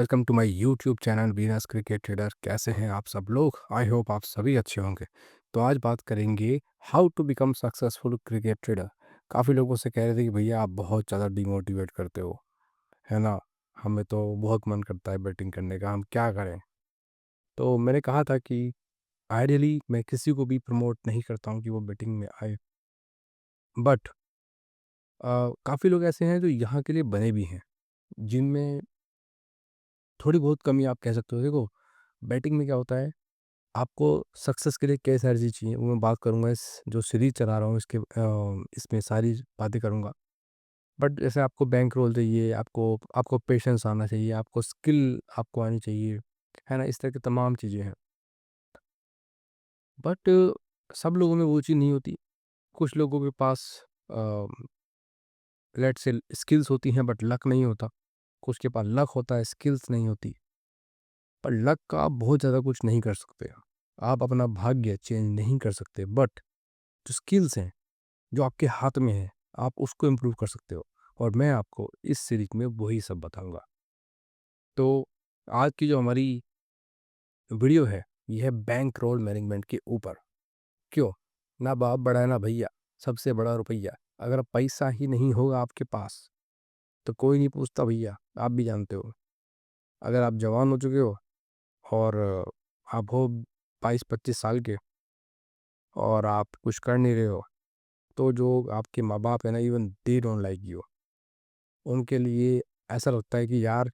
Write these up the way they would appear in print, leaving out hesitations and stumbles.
Welcome to my YouTube channel Venus cricket trader. कैसे हैं आप सब लोग? आई होप आप सभी अच्छे होंगे। तो आज बात करेंगे how to become successful cricket trader. काफ़ी लोगों से कह रहे थे कि भैया आप बहुत ज़्यादा डिमोटिवेट करते हो, है ना? हमें तो बहुत मन करता है बैटिंग करने का, हम क्या करें? तो मैंने कहा था कि आइडियली मैं किसी को भी प्रमोट नहीं करता हूँ कि वो बैटिंग में आए, बट काफ़ी लोग ऐसे हैं जो यहाँ के लिए बने भी हैं, जिनमें थोड़ी बहुत कमी आप कह सकते हो। देखो, बैटिंग में क्या होता है, आपको सक्सेस के लिए कई सारी चीज़ चाहिए, वो मैं बात करूँगा इस जो सीरीज़ चला रहा हूँ इसके इसमें सारी बातें करूँगा। बट जैसे आपको बैंक रोल चाहिए, आपको आपको पेशेंस आना चाहिए, आपको स्किल आपको आनी चाहिए, है ना? इस तरह की तमाम चीज़ें हैं। बट सब लोगों में वो चीज़ नहीं होती। कुछ लोगों के पास अ, लेट्स से स्किल्स होती हैं बट लक नहीं होता। कुछ के पास लक होता है, स्किल्स नहीं होती। पर लक का आप बहुत ज़्यादा कुछ नहीं कर सकते। आप अपना भाग्य चेंज नहीं कर सकते, बट जो स्किल्स हैं, जो आपके हाथ में है, आप उसको इम्प्रूव कर सकते हो। और मैं आपको इस सीरीज में वही सब बताऊंगा। तो आज की जो हमारी वीडियो है, ये है बैंक रोल मैनेजमेंट के ऊपर। क्यों? ना बाप बड़ा है ना भैया, सबसे बड़ा रुपया। अगर पैसा ही नहीं होगा आपके पास तो कोई नहीं पूछता भैया। आप भी जानते हो, अगर आप जवान हो चुके हो और आप हो 22-25 साल के और आप कुछ कर नहीं रहे हो, तो जो आपके माँ बाप है ना, even they don't like you. उनके लिए ऐसा लगता है कि यार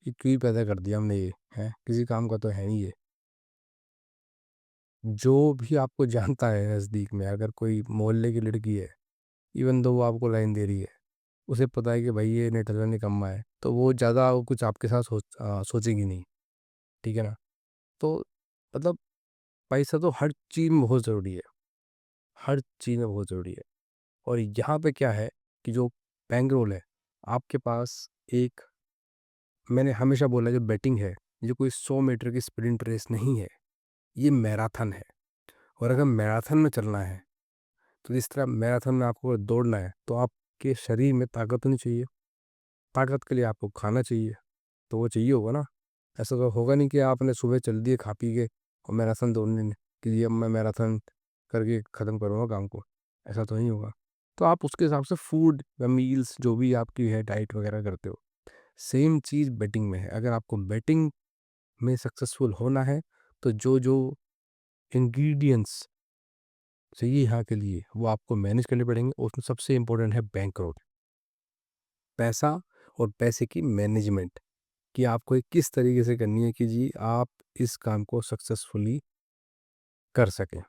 ये क्यों ही पैदा कर दिया हमने, ये है किसी काम का तो है नहीं ये। जो भी आपको जानता है नज़दीक में, अगर कोई मोहल्ले की लड़की है, इवन दो वो आपको लाइन दे रही है, उसे पता है कि भाई ये नेटला निकम्मा है, तो वो ज़्यादा वो कुछ आपके साथ सोचेगी नहीं। ठीक है ना? तो मतलब पैसा तो हर चीज़ में बहुत ज़रूरी है, हर चीज़ में बहुत ज़रूरी है। और यहाँ पे क्या है कि जो बैंक रोल है, आपके पास एक, मैंने हमेशा बोला जो बैटिंग है, ये कोई 100 मीटर की स्प्रिंट रेस नहीं है, ये मैराथन है। और अगर मैराथन में चलना है, तो जिस तरह मैराथन में आपको दौड़ना है, तो आपके शरीर में ताकत होनी चाहिए। ताकत के लिए आपको खाना चाहिए, तो वो चाहिए होगा ना। ऐसा तो होगा नहीं कि आपने सुबह चल दिए खा पी के और मैराथन दौड़ने कि ये अब मैं मैराथन करके ख़त्म करूँगा काम को, ऐसा तो नहीं होगा। तो आप उसके हिसाब से फूड या मील्स जो भी आपकी है, डाइट वगैरह करते हो। सेम चीज़ बैटिंग में है। अगर आपको बैटिंग में सक्सेसफुल होना है, तो जो इंग्रेडिएंट्स चाहिए यहाँ के लिए, वो आपको मैनेज करने पड़ेंगे। और उसमें सबसे इम्पोर्टेंट है बैंक रोल, पैसा और पैसे की मैनेजमेंट, कि आपको ये किस तरीके से करनी है कि जी आप इस काम को सक्सेसफुली कर सकें।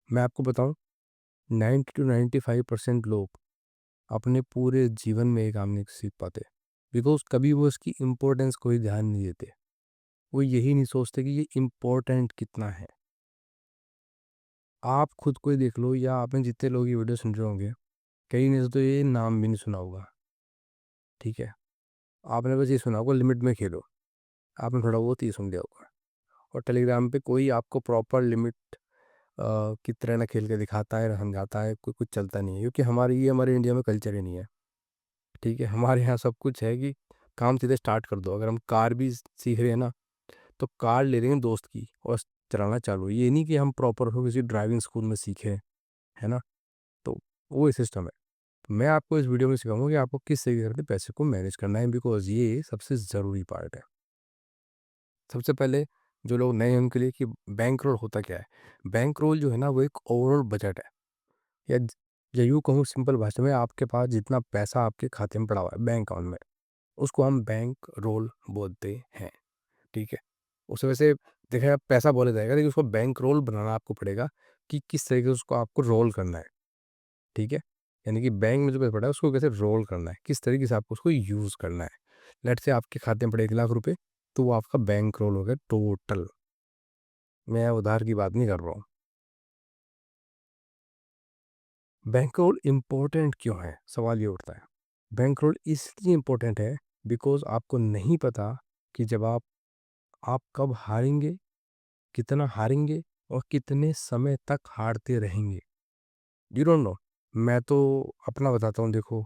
मैं आपको बताऊं, 90 to 95% लोग अपने पूरे जीवन में ये काम नहीं सीख पाते, बिकॉज कभी वो इसकी इम्पोर्टेंस को ही ध्यान नहीं देते। वो यही नहीं सोचते कि ये इम्पोर्टेंट कितना है। आप खुद को ही देख लो, या आपने जितने लोग ये वीडियो सुन रहे होंगे, कई ने तो ये नाम भी नहीं सुना होगा। ठीक है, आपने बस ये सुना होगा लिमिट में खेलो, आपने थोड़ा बहुत ही सुन लिया होगा। और टेलीग्राम पे कोई आपको प्रॉपर लिमिट की तरह ना खेल के दिखाता है, ना समझाता है, कोई कुछ चलता नहीं है, क्योंकि हमारे इंडिया में कल्चर ही नहीं है। ठीक है, हमारे यहाँ सब कुछ है कि काम सीधे स्टार्ट कर दो। अगर हम कार भी सीख रहे हैं ना, तो कार ले रहे हैं दोस्त की और चलाना चालू, ये नहीं कि हम प्रॉपर हो किसी ड्राइविंग स्कूल में सीखे, है ना? तो वो सिस्टम है। तो मैं आपको इस वीडियो में सिखाऊंगा कि आपको किस तरीके से अपने पैसे को मैनेज करना है, बिकॉज ये सबसे ज़रूरी पार्ट है। सबसे पहले जो लोग नए हैं उनके लिए कि बैंक रोल होता क्या है। बैंक रोल जो है ना, वो एक ओवरऑल बजट है, या या यूँ कहूँ सिंपल भाषा में, आपके पास जितना पैसा आपके खाते में पड़ा हुआ है बैंक अकाउंट में, उसको हम बैंक रोल बोलते हैं। ठीक है, उसे वैसे देखा जाए पैसा बोला जाएगा, लेकिन उसको बैंक रोल बनाना आपको पड़ेगा कि किस तरीके से उसको आपको रोल करना है। ठीक है, यानी कि बैंक में जो पैसा पड़ा है उसको कैसे रोल करना है, किस तरीके से आपको उसको यूज़ करना है। लेट से आपके खाते में पड़े 1 लाख रुपए, तो वो आपका बैंक रोल हो गया टोटल। मैं उधार की बात नहीं कर रहा हूँ। बैंक रोल इम्पोर्टेंट क्यों है, सवाल ये उठता है। बैंक रोल इसलिए इम्पोर्टेंट है बिकॉज आपको नहीं पता कि जब आप कब हारेंगे, कितना हारेंगे, और कितने समय तक हारते रहेंगे। You don't know. मैं तो अपना बताता हूँ, देखो,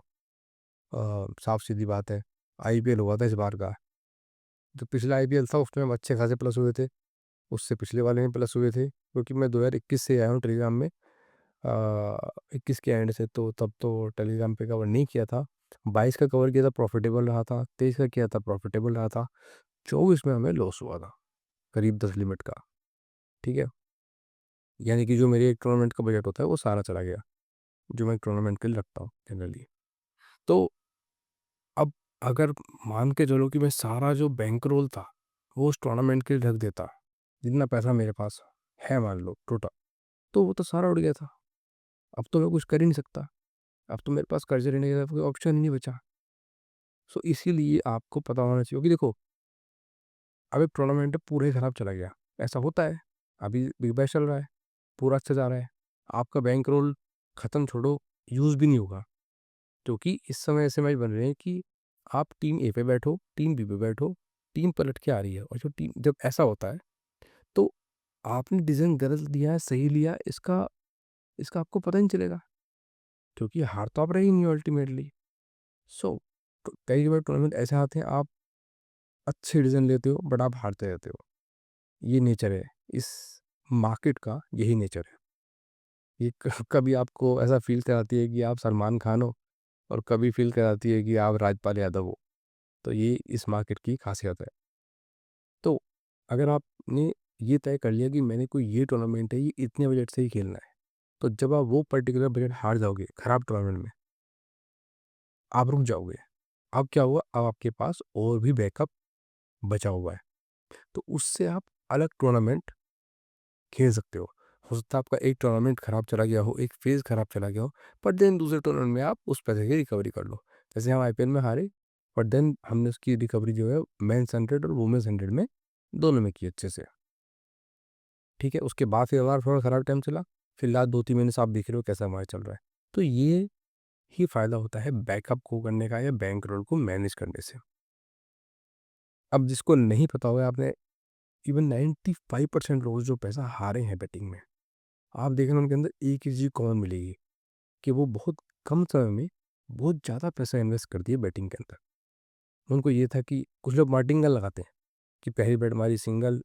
साफ सीधी बात है। आईपीएल हुआ था इस बार का, जो पिछला आईपीएल था उसमें हम अच्छे खासे प्लस हुए थे, उससे पिछले वाले में प्लस हुए थे, क्योंकि मैं 2021 से आया हूँ टेलीग्राम में। 21 के एंड से, तो तब तो टेलीग्राम पे कवर नहीं किया था। 22 का कवर किया था, प्रॉफिटेबल रहा था। 23 का किया था, प्रॉफिटेबल रहा था। 24 में हमें लॉस हुआ था, करीब 10 लिमिट का। ठीक है, यानी कि जो मेरे एक टूर्नामेंट का बजट होता है वो सारा चला गया, जो मैं टूर्नामेंट के लिए रखता हूँ जनरली। तो अब अगर मान के चलो कि मैं सारा जो बैंक रोल था वो उस टूर्नामेंट के लिए रख देता, जितना पैसा मेरे पास है मान लो टोटल, तो वो तो सारा उड़ गया था। अब तो मैं कुछ कर ही नहीं सकता, अब तो मेरे पास कर्जे लेने का कोई ऑप्शन ही नहीं बचा। सो इसीलिए आपको पता होना चाहिए कि देखो, अब एक टूर्नामेंट पूरा ही खराब चला गया, ऐसा होता है। अभी बिग बैश चल रहा है, पूरा अच्छा जा रहा है, आपका बैंक रोल ख़त्म छोड़ो, यूज़ भी नहीं होगा, क्योंकि इस समय ऐसे मैच बन रहे हैं कि आप टीम ए पे बैठो, टीम बी पे बैठो, टीम पलट के आ रही है, और जो टीम जब ऐसा होता है तो आपने डिसीजन गलत लिया है सही लिया, इसका इसका आपको पता ही नहीं चलेगा, क्योंकि हार तो आप रही नहीं अल्टीमेटली। सो कई बार टूर्नामेंट ऐसे आते हैं, आप अच्छे डिसीजन लेते हो बट आप हारते रहते हो। ये नेचर है इस मार्केट का, यही नेचर है। ये कभी आपको ऐसा फील कराती है कि आप सलमान खान हो, और कभी फील कराती है कि आप राजपाल यादव हो। तो ये इस मार्केट की खासियत है। तो अगर आपने ये तय कर लिया कि मैंने कोई ये टूर्नामेंट है, ये इतने बजट से ही खेलना है, तो जब आप वो पर्टिकुलर बजट हार जाओगे खराब टूर्नामेंट में, आप रुक जाओगे। अब क्या हुआ, अब आपके पास और भी बैकअप बचा हुआ है, तो उससे आप अलग टूर्नामेंट खेल सकते हो। सकता है आपका एक टूर्नामेंट खराब चला गया हो, एक फेज़ खराब चला गया हो, पर देन दूसरे टूर्नामेंट में आप उस पैसे की रिकवरी कर लो। जैसे हम आईपीएल में हारे, बट देन हमने उसकी रिकवरी जो है मेंस 100 और वुमेन्स 100 में दोनों में की अच्छे से। ठीक है, उसके बाद फिर हमारा थोड़ा खराब टाइम चला, फिर लास्ट 2-3 महीने से आप देख रहे हो कैसा हमारा चल रहा है। तो ये ही फ़ायदा होता है बैकअप को करने का या बैंक रोल को मैनेज करने से। अब जिसको नहीं पता होगा, आपने इवन 95% लोग जो पैसा हारे हैं बेटिंग में, आप देखेंगे उनके अंदर एक ही चीज़ कॉमन मिलेगी, कि वो बहुत कम समय में बहुत ज़्यादा पैसा इन्वेस्ट कर दिए बैटिंग के अंदर। उनको ये था कि कुछ लोग मार्टिंगल लगाते हैं कि पहली बैट मारी सिंगल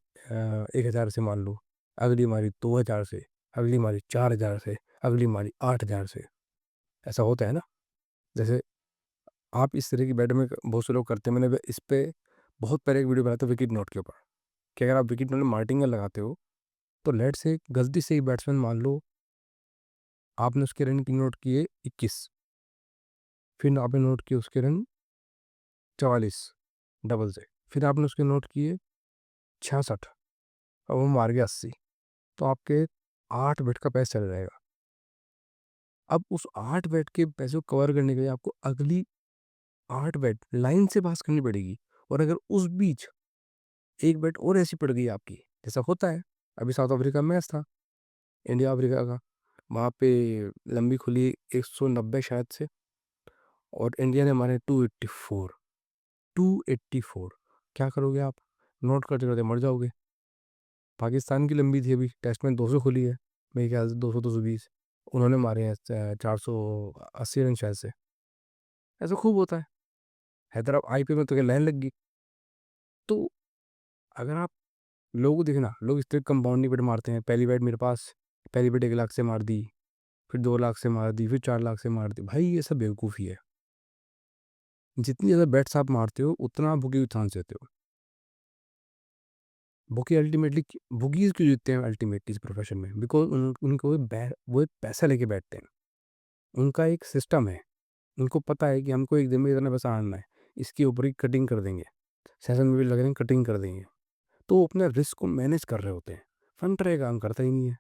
1000 से मान लो, अगली मारी 2000 से, अगली मारी 4000 से, अगली मारी 8000 से। ऐसा होता है ना? जैसे आप इस तरह की बैट में बहुत से लोग करते हैं। मैंने इस पे बहुत पहले एक वीडियो बनाया था विकेट नोट के ऊपर, कि अगर आप विकेट नोट में मार्टिंगल लगाते हो, तो लेट से गलती से ही बैट्समैन मान लो आपने उसके रन की नोट किए 21, फिर आपने नोट किए उसके रन 44 डबल से, फिर आपने उसके नोट किए 66 और वो मार गया 80, तो आपके 8 बेट का पैसा चला जाएगा। अब उस 8 बेट के पैसे को कवर करने के लिए आपको अगली 8 बेट लाइन से पास करनी पड़ेगी, और अगर उस बीच एक बेट और ऐसी पड़ गई आपकी, जैसा होता है, अभी साउथ अफ्रीका में मैच था इंडिया अफ्रीका का, वहाँ पे लंबी खुली 190 शायद से, और इंडिया ने मारे 284, 284। क्या करोगे आप? नोट करते करते मर जाओगे। पाकिस्तान की लंबी थी, अभी टेस्ट में 200 खुली है मेरे ख्याल से, 200-220, उन्होंने मारे हैं 480 रन शायद से। ऐसा खूब होता है। हैदराबाद आईपीएल में तो क्या लाइन लग गई। तो अगर आप लोगों को देखना, लोग इस तरह कंपाउंडिंग बेट मारते हैं, पहली बैट मेरे पास, पहली बैट 1 लाख से मार दी, फिर 2 लाख से मार दी, फिर 4 लाख से मार दी। भाई ये सब बेवकूफ़ी है। जितनी ज़्यादा बेट्स आप मारते हो उतना आप बुकी के चांस देते हो। बुकी अल्टीमेटली बुकीज़ क्यों जीतते हैं अल्टीमेटली इस प्रोफेशन में? बिकॉज़ उनको वो एक पैसा लेके बैठते हैं। उनका एक सिस्टम है। उनको पता है कि हमको एक दिन में इतना पैसा आना है, इसके ऊपर ही कटिंग कर देंगे। सेशन में भी लग रहे हैं, कटिंग कर देंगे। तो वो अपने रिस्क को मैनेज कर रहे होते हैं। फंटर ये काम करता ही नहीं है।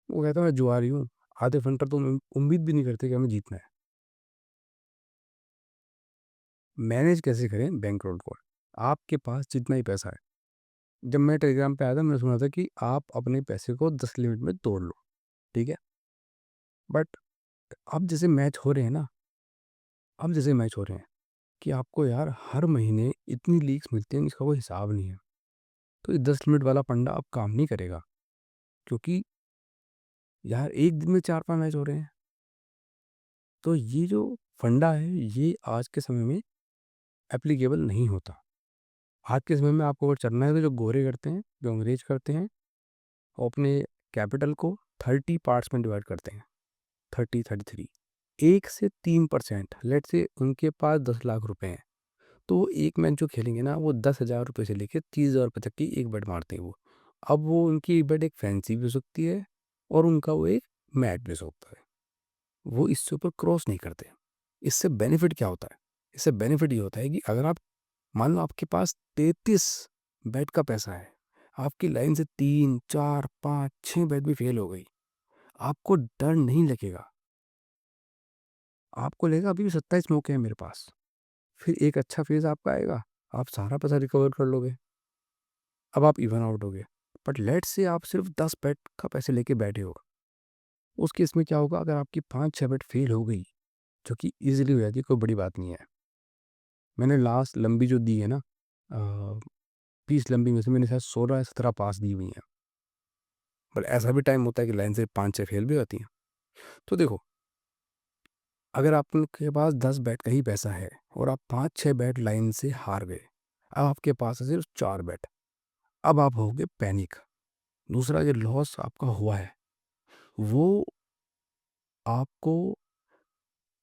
वो कहता है मैं जुआरी हूँ। आधे फंटर तो उम्मीद भी नहीं करते कि हमें जीतना है। मैनेज कैसे करें बैंक रोल को? आपके पास जितना ही पैसा है। जब मैं टेलीग्राम पे आया था, मैंने सुना था कि आप अपने पैसे को 10 लिमिट में तोड़ लो, ठीक है? बट अब जैसे मैच हो रहे हैं ना, अब जैसे मैच हो रहे हैं कि आपको यार हर महीने इतनी लीक्स मिलती हैं जिसका कोई हिसाब नहीं है। तो ये 10 लिमिट वाला फंडा अब काम नहीं करेगा, क्योंकि यार एक दिन में 4-5 मैच हो रहे हैं। तो ये जो फंडा है, ये आज के समय में एप्लीकेबल नहीं होता। आज के समय में आपको अगर चलना है तो जो गोरे करते हैं, जो अंग्रेज करते हैं, वो अपने कैपिटल को 30 पार्ट्स में डिवाइड करते हैं। 33 1 से 3%, लेट से उनके पास 10 लाख रुपए हैं, तो वो एक मैच जो खेलेंगे ना, वो 10,000 रुपये से लेके 30,000 रुपये तक की एक बेट मारते हैं वो। अब वो उनकी एक बेट एक फैंसी भी हो सकती है और उनका वो एक मैच भी हो सकता है। वो इससे ऊपर क्रॉस नहीं करते। इससे बेनिफिट क्या होता है? इससे बेनिफिट ये होता है कि अगर आप मान लो आपके पास 33 बेट का पैसा है, आपकी लाइन से 3 4 5 6 बेट भी फेल हो गई, आपको डर नहीं लगेगा। आपको लगेगा अभी भी 27 मौके हैं मेरे पास। फिर एक अच्छा फेज आपका आएगा, आप सारा पैसा रिकवर कर लोगे। अब आप इवन आउट हो गए। बट लेट्स से आप सिर्फ 10 बेट का पैसे लेके बैठे हो, उस केस में क्या होगा? अगर आपकी 5 6 बेट फेल हो गई, जो कि इजीली हो जाती है, कोई बड़ी बात नहीं है। मैंने लास्ट लंबी जो दी है ना, 20 लंबी में से मैंने शायद 16 या 17 पास दी हुई हैं। बट ऐसा भी टाइम होता है कि लाइन से 5 6 फेल भी होती हैं। तो देखो, अगर आपके पास 10 बैट का ही पैसा है और आप 5 6 बैट लाइन से हार गए, अब आपके पास है सिर्फ 4 बैट। अब आप होगे पैनिक। दूसरा, जो लॉस आपका हुआ है वो आपको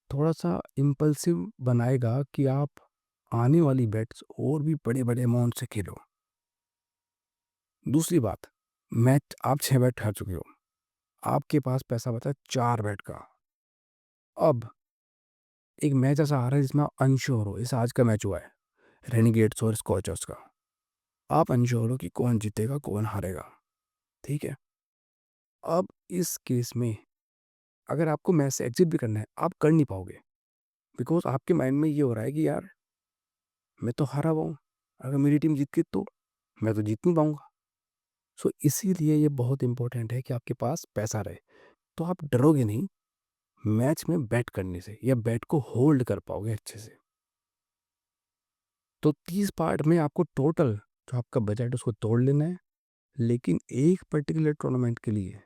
थोड़ा सा इम्पल्सिव बनाएगा कि आप आने वाली बेट्स और भी बड़े बड़े अमाउंट से खेलो। दूसरी बात, मैच आप 6 बैट हार चुके हो, आपके पास पैसा बचा 4 बैट का। अब एक मैच ऐसा आ रहा है जिसमें आप अनश्योर हो, जैसे आज का मैच हुआ है रेनिगेट्स और स्कॉचर्स का। आप अनश्योर हो कि कौन जीतेगा कौन हारेगा, ठीक है? अब इस केस में अगर आपको मैच से एग्जिट भी करना है, आप कर नहीं पाओगे, बिकॉज आपके माइंड में ये हो रहा है कि यार मैं तो हारा हुआ हूँ, अगर मेरी टीम जीत गई तो मैं तो जीत नहीं पाऊंगा। सो इसीलिए ये बहुत इंपॉर्टेंट है कि आपके पास पैसा रहे, तो आप डरोगे नहीं मैच में बैट करने से, या बैट को होल्ड कर पाओगे अच्छे से। तो 30 पार्ट में आपको टोटल जो आपका बजट है उसको तोड़ लेना है, लेकिन एक पर्टिकुलर टूर्नामेंट के लिए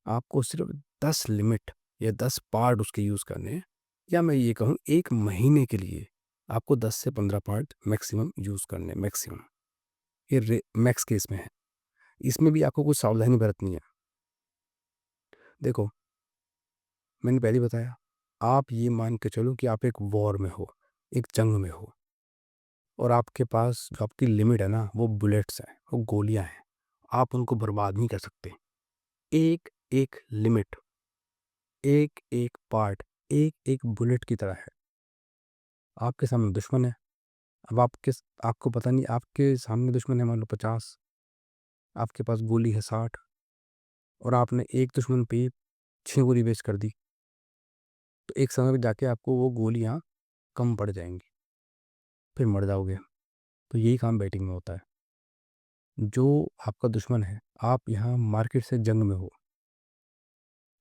आपको सिर्फ 10 लिमिट या 10 पार्ट उसके यूज़ करने हैं, या मैं ये कहूँ एक महीने के लिए आपको 10 से 15 पार्ट मैक्सिमम यूज़ करने हैं, मैक्सिमम। ये मैक्स केस में है। इसमें भी आपको कुछ सावधानी बरतनी है। देखो, मैंने पहले बताया, आप ये मान के चलो कि आप एक वॉर में हो, एक जंग में हो, और आपके पास जो आपकी लिमिट है ना वो बुलेट्स हैं, वो गोलियां हैं, आप उनको बर्बाद नहीं कर सकते। एक एक लिमिट, एक एक पार्ट, एक एक बुलेट की तरह है। आपके सामने दुश्मन है। अब आपको पता नहीं, आपके सामने दुश्मन है मान लो 50, आपके पास गोली है 60, और आपने एक दुश्मन पे 6 गोली वेस्ट कर दी, तो एक समय पे जाके आपको वो गोलियां कम पड़ जाएंगी, फिर मर जाओगे। तो यही काम बैटिंग में होता है। जो आपका दुश्मन है, आप यहाँ मार्केट से जंग में हो,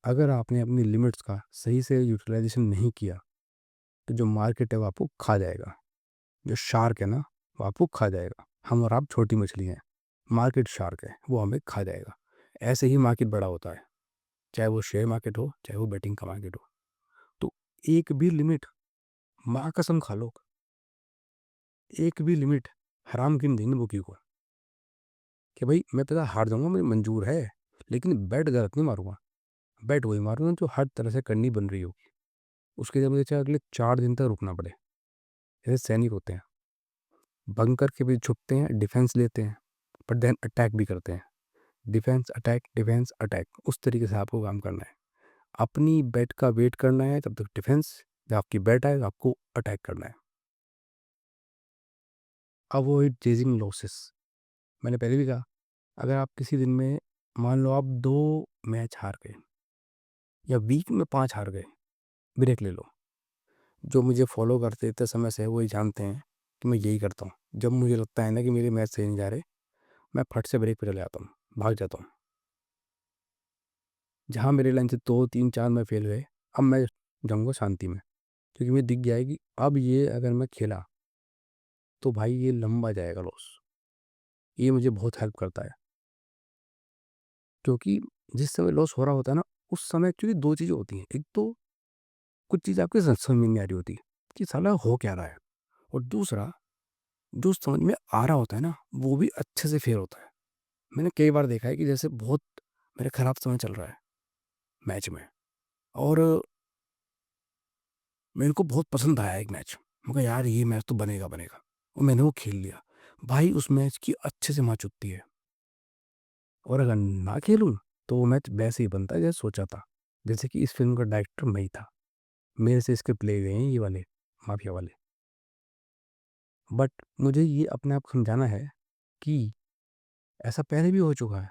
अगर आपने अपनी लिमिट्स का सही से यूटिलाइजेशन नहीं किया, तो जो मार्केट है वो आपको खा जाएगा। जो शार्क है ना, वो आपको खा जाएगा। हम और आप छोटी मछली हैं, मार्केट शार्क है, वो हमें खा जाएगा। ऐसे ही मार्केट बड़ा होता है, चाहे वो शेयर मार्केट हो, चाहे वो बेटिंग का मार्केट हो। तो एक भी लिमिट, माँ कसम खा लो, एक भी लिमिट हराम की नहीं देनी बुकी को, कि भाई मैं पता हार जाऊंगा, मुझे मंजूर है, लेकिन बैट गलत नहीं मारूंगा। बैट वही मारूंगा जो हर तरह से करनी बन रही होगी, उसके लिए मुझे चाहे अगले 4 दिन तक रुकना पड़े। जैसे सैनिक होते हैं, बंकर के भी छुपते हैं, डिफेंस लेते हैं, बट देन अटैक भी करते हैं। डिफेंस अटैक, उस तरीके से आपको काम करना है। अपनी बैट का वेट करना है तब तक डिफेंस, जब आपकी बैट आए तो आपको अटैक करना है। Avoid chasing losses. मैंने पहले भी कहा, अगर आप किसी दिन में मान लो आप 2 मैच हार गए, या वीक में 5 हार गए, ब्रेक ले लो। जो मुझे फॉलो करते इतने समय से वही जानते हैं कि मैं यही करता हूँ। जब मुझे लगता है ना कि मेरे मैच सही नहीं जा रहे, मैं फट से ब्रेक पे चले जाता हूँ, भाग जाता हूँ। जहाँ मेरे लाइन से 2 3 4 में फेल हुए, अब मैं जाऊँगा शांति में, क्योंकि मुझे दिख गया है कि अब ये अगर मैं खेला तो भाई ये लंबा जाएगा लॉस। ये मुझे बहुत हेल्प करता है, क्योंकि जिस समय लॉस हो रहा होता है ना, उस समय एक्चुअली 2 चीज़ें होती हैं। एक तो कुछ चीज़ आपके समझ में नहीं आ रही होती कि साला हो क्या रहा है, और दूसरा जो समझ में आ रहा होता है ना, वो भी अच्छे से फेयर होता है। मैंने कई बार देखा है कि जैसे बहुत मेरे खराब समय चल रहा है मैच में, और मेरे को बहुत पसंद आया एक मैच। मैं कहा यार ये मैच तो बनेगा बनेगा, और मैंने वो खेल लिया। भाई उस मैच की अच्छे से माँ चुभती है, और अगर ना खेलूं तो वो मैच वैसे ही बनता है जैसे सोचा था। जैसे कि इस फिल्म का डायरेक्टर मैं ही था, मेरे से स्क्रिप्ट ले गए हैं ये वाले माफिया वाले। बट मुझे ये अपने आप को समझाना है कि ऐसा पहले भी हो चुका है,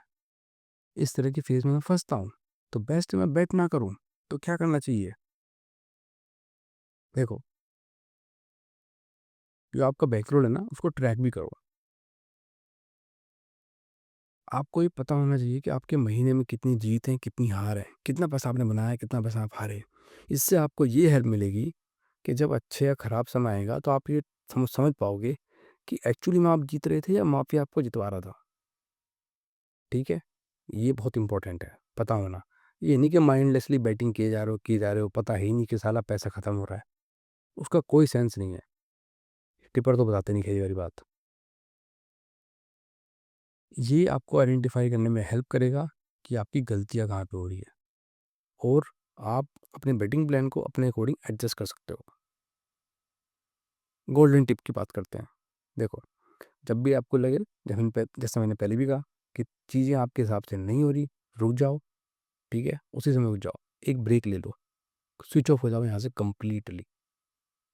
इस तरह की फेज में मैं फंसता हूँ, तो बेस्ट मैं बेट ना करूँ। तो क्या करना चाहिए? देखो, जो आपका बैकरोल है ना, उसको ट्रैक भी करो। आपको ये पता होना चाहिए कि आपके महीने में कितनी जीत है, कितनी हार है, कितना पैसा आपने बनाया है, कितना पैसा आप हारे। इससे आपको ये हेल्प मिलेगी कि जब अच्छे या खराब समय आएगा तो आप ये समझ समझ पाओगे कि एक्चुअली में आप जीत रहे थे या माफिया आपको जितवा रहा था। ठीक है, ये बहुत इंपॉर्टेंट है पता होना। ये नहीं कि माइंडलेसली बैटिंग किए जा रहे हो, पता ही नहीं कि साला पैसा खत्म हो रहा है। उसका कोई सेंस नहीं है। टिपर तो बताते नहीं, खेली वाली बात। ये आपको आइडेंटिफाई करने में हेल्प करेगा कि आपकी गलतियाँ कहाँ पे हो रही है, और आप अपने बैटिंग प्लान को अपने अकॉर्डिंग एडजस्ट कर सकते हो। गोल्डन टिप की बात करते हैं। देखो, जब भी आपको लगे, जैसे मैंने पहले भी कहा, कि चीज़ें आपके हिसाब से नहीं हो रही, रुक जाओ। ठीक है, उसी समय रुक जाओ, एक ब्रेक ले लो, स्विच ऑफ हो जाओ यहाँ से कम्प्लीटली।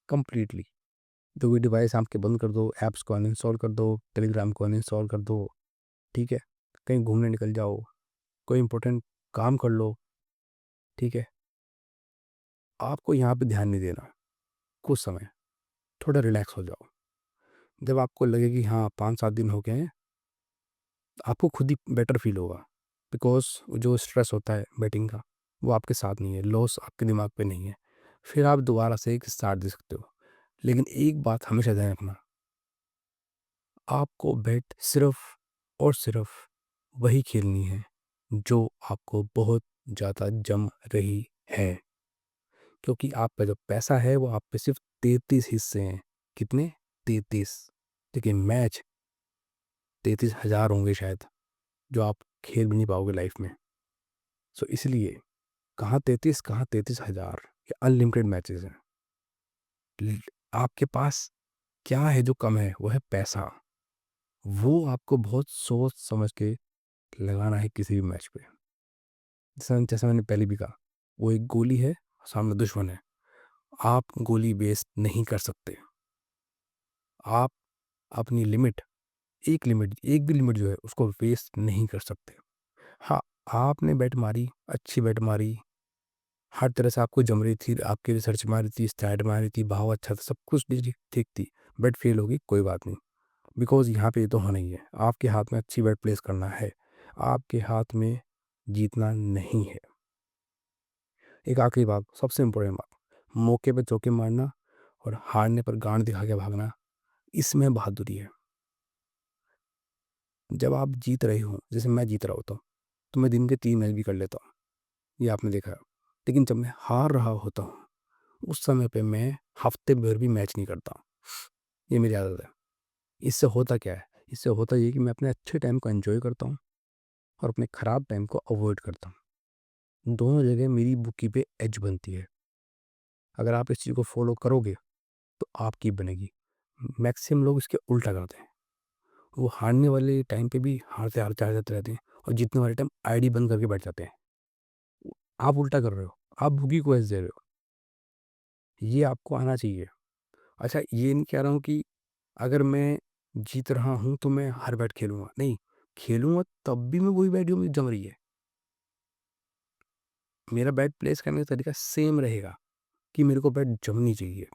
कम्प्लीटली जो भी डिवाइस आपके बंद कर दो, ऐप्स को अनइंस्टॉल कर दो, टेलीग्राम को अनइंस्टॉल कर दो। ठीक है, कहीं घूमने निकल जाओ, कोई इंपॉर्टेंट काम कर लो। ठीक है, आपको यहाँ पे ध्यान नहीं देना। कुछ समय थोड़ा रिलैक्स हो जाओ। जब आपको लगे कि हाँ 5-7 दिन हो गए हैं, आपको खुद ही बेटर फील होगा। बिकॉज जो स्ट्रेस होता है बैटिंग का, वो आपके साथ नहीं है, लॉस आपके दिमाग पे नहीं है। फिर आप दोबारा से एक स्टार्ट दे सकते हो। लेकिन एक बात हमेशा ध्यान रखना, आपको बैट सिर्फ और सिर्फ वही खेलनी है जो आपको बहुत ज़्यादा जम रही है। क्योंकि आप पे जो पैसा है वो आप पे सिर्फ 33 हिस्से हैं। कितने? 33। लेकिन मैच 33,000 होंगे शायद, जो आप खेल भी नहीं पाओगे लाइफ में। सो इसलिए कहाँ 33, कहाँ 33,000, ये अनलिमिटेड मैचेस हैं। ल- आपके पास क्या है जो कम है? वो है पैसा। वो आपको बहुत सोच समझ के लगाना है किसी भी मैच पे। जैसा जैसा मैंने पहले भी कहा, वो एक गोली है, सामने दुश्मन है। आप गोली वेस्ट नहीं कर सकते। आप अपनी लिमिट, एक भी लिमिट जो है उसको वेस्ट नहीं कर सकते। हाँ, आपने बैट मारी, अच्छी बैट मारी, हर तरह से आपको जम रही थी, आपकी रिसर्च मारी थी, स्टैट मारी थी, भाव अच्छा था, सब कुछ ठीक ठीक थी। बैट फेल होगी, कोई बात नहीं। बिकॉज यहाँ पे ये तो होना ही है, आपके हाथ में अच्छी बैट प्लेस करना है, आपके हाथ में जीतना नहीं है। एक आखिरी बात, सबसे इम्पोर्टेंट बात, मौके पे चौके मारना और हारने पर गांड दिखा के भागना, इसमें बहादुरी है। जब आप जीत रहे हो, जैसे मैं जीत रहा होता हूँ, तो मैं दिन के 3 मैच भी कर लेता हूँ, ये आपने देखा है। लेकिन जब मैं हार रहा होता हूँ, उस समय पे मैं हफ्ते भर भी मैच नहीं करता। ये मेरी आदत है। इससे होता क्या है? इससे होता ये कि मैं अपने अच्छे टाइम को एंजॉय करता हूँ और अपने ख़राब टाइम को अवॉइड करता हूँ। दोनों जगह मेरी बुकी पे एज बनती है। अगर आप इस चीज़ को फॉलो करोगे तो आपकी बनेगी। मैक्सिमम लोग इसके उल्टा करते हैं। वो हारने वाले टाइम पे भी हारते हारते हार जाते रहते हैं, और जीतने वाले टाइम आईडी बंद करके बैठ जाते हैं। आप उल्टा कर रहे हो, आप बुकी को एज दे रहे हो। ये आपको आना चाहिए। अच्छा, ये नहीं कह रहा हूँ कि अगर मैं जीत रहा हूँ तो मैं हर बैट खेलूँगा, नहीं, खेलूँगा तब भी मैं वही बैट जो मुझे जम रही है। मेरा बैट प्लेस करने का तरीका सेम रहेगा कि मेरे को बैट जमनी चाहिए।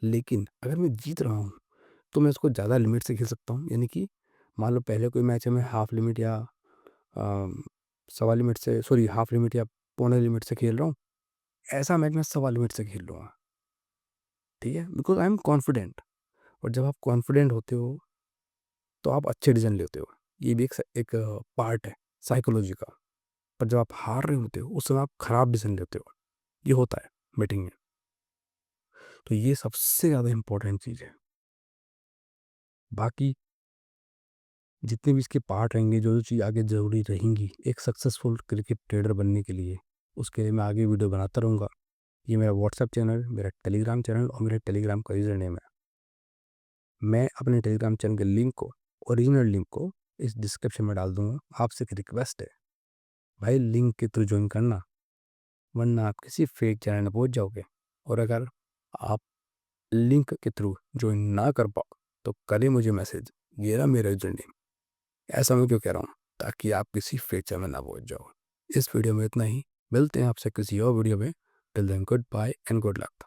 लेकिन अगर मैं जीत रहा हूँ तो मैं उसको ज़्यादा लिमिट से खेल सकता हूँ। यानी कि मान लो पहले कोई मैच है, मैं हाफ लिमिट या सवा लिमिट से, सॉरी हाफ लिमिट या पौने लिमिट से खेल रहा हूँ, ऐसा मैच मैं सवा लिमिट से खेल लूँगा। ठीक है, बिकॉज आई एम कॉन्फिडेंट। और जब आप कॉन्फिडेंट होते हो तो आप अच्छे डिसीजन लेते हो। ये भी एक पार्ट है साइकोलॉजी का। पर जब आप हार रहे होते हो उस समय आप खराब डिसीजन लेते हो। ये होता है बैटिंग में। तो ये सबसे ज़्यादा इंपॉर्टेंट चीज़ है। बाकी जितने भी इसके पार्ट रहेंगे, जो जो चीज़ आगे ज़रूरी रहेंगी एक सक्सेसफुल क्रिकेट ट्रेडर बनने के लिए, उसके लिए मैं आगे वीडियो बनाता रहूँगा। ये मेरा व्हाट्सएप चैनल, मेरा टेलीग्राम चैनल और मेरे टेलीग्राम का यूज़र नेम है। मैं अपने टेलीग्राम चैनल के लिंक को, ओरिजिनल लिंक को इस डिस्क्रिप्शन में डाल दूँगा। आपसे एक रिक्वेस्ट है, भाई लिंक के थ्रू ज्वाइन करना, वरना आप किसी फेक चैनल में पहुँच जाओगे। और अगर आप लिंक के थ्रू ज्वाइन ना कर पाओ तो करें मुझे मैसेज, ये रहा मेरा यूज़र नेम। ऐसा मैं क्यों कह रहा हूँ? ताकि आप किसी फेक चैनल में ना पहुँच जाओ। इस वीडियो में इतना ही, मिलते हैं आपसे किसी और वीडियो में। Till then goodbye and good luck.